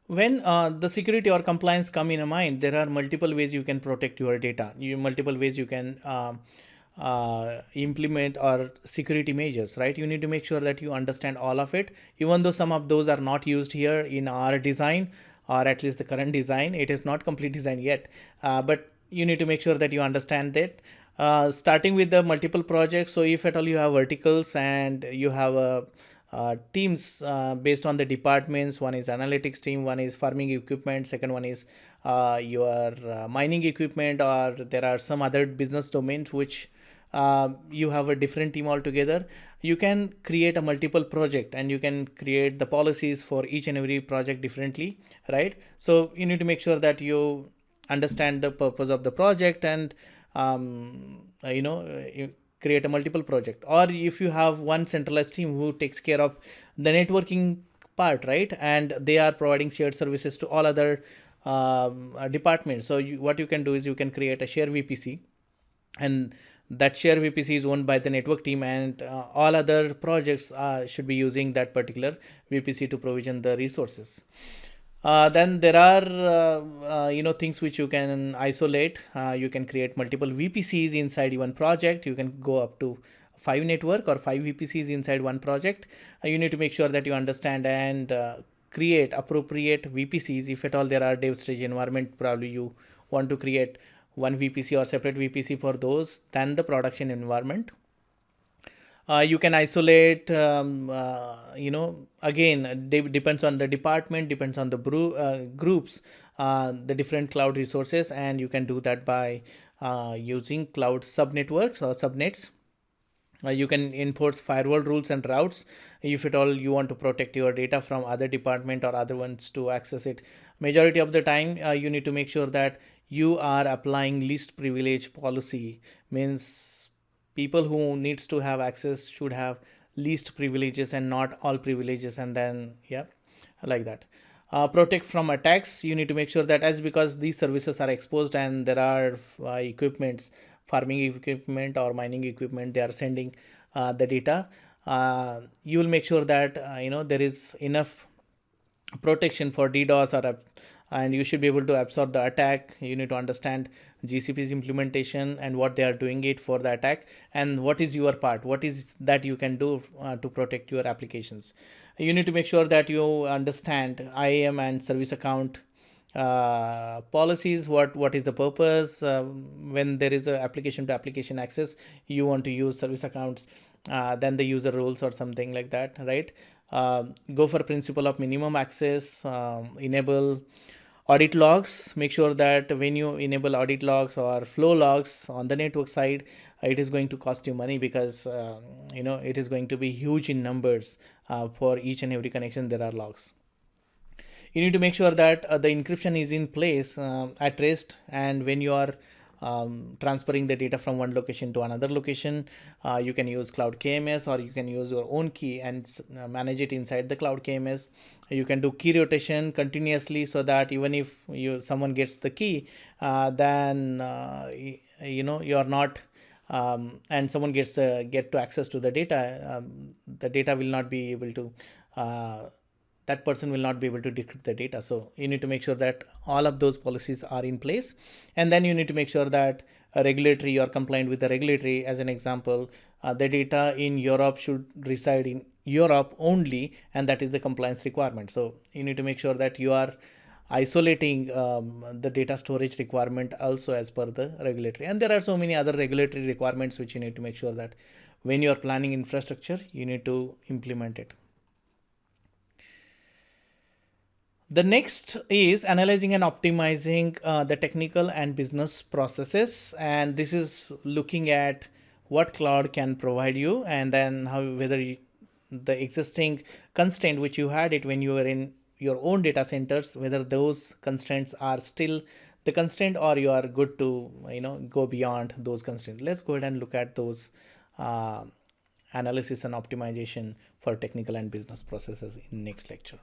When the security or compliance come in a mind, there are multiple ways you can protect your data. Multiple ways you can implement or security measures, right? You need to make sure that you understand all of it, even though some of those are not used here in our design, or at least the current design. It is not complete design yet, but you need to make sure that you understand that. Starting with the multiple projects. So if at all you have verticals and you have a teams based on the departments. One is analytics team, one is farming equipment, second one is your mining equipment, or there are some other business domains which you have a different team altogether. You can create a multiple project and you can create the policies for each and every project differently, right? So you need to make sure that you understand the purpose of the project and you create a multiple project. Or if you have one centralized team who takes care of the networking part, right, and they are providing shared services to all other departments. So what you can do is you can create a share VPC, and that share VPC is owned by the network team, and all other projects should be using that particular VPC to provision the resources. Then there are things which you can isolate. You can create multiple VPCs inside one project. You can go up to 5 network or 5 VPCs inside one project. You need to make sure that you understand and create appropriate VPCs. If at all there are dev stage environment, probably you want to create one VPC or separate VPC for those than the production environment. You can isolate, again, depends on the department, depends on the groups, the different cloud resources, and you can do that by using cloud subnetworks or subnets. You can enforce firewall rules and routes if at all you want to protect your data from other department or other ones to access it. Majority of the time, you need to make sure that you are applying least privilege policy. Means people who needs to have access should have least privileges and not all privileges, and then yeah, like that. Protect from attacks. You need to make sure that, as because these services are exposed and there are equipments, farming equipment or mining equipment, they are sending the data. You will make sure that there is enough protection for DDoS and you should be able to absorb the attack. You need to understand GCP's implementation and what they are doing it for the attack, and what is your part, what is that you can do to protect your applications. You need to make sure that you understand IAM and service account policies. What is the purpose when there is a application to application access, you want to use service accounts, then the user rules or something like that, right? Go for principle of minimum access. Enable audit logs. Make sure that when you enable audit logs or flow logs on the network side, it is going to cost you money, because it is going to be huge in numbers. For each and every connection there are logs. You need to make sure that the encryption is in place at rest, and when you are transferring the data from one location to another location, you can use cloud KMS, or you can use your own key and manage it inside the cloud KMS. You can do key rotation continuously, so that even if someone gets the key, then you are not and someone get to access to the data will not be able to that person will not be able to decrypt the data. So you need to make sure that all of those policies are in place. And then you need to make sure that you are compliant with the regulatory. As an example, the data in Europe should reside in Europe only, and that is the compliance requirement. So you need to make sure that you are isolating the data storage requirement also as per the regulatory. And there are so many other regulatory requirements which you need to make sure that when you are planning infrastructure, you need to implement it. The next is analyzing and optimizing the technical and business processes. And this is looking at what cloud can provide you, and then the existing constraint which you had it when you were in your own data centers, whether those constraints are still the constraint, or you are good to go beyond those constraints. Let's go ahead and look at those analysis and optimization for technical and business processes in next lecture.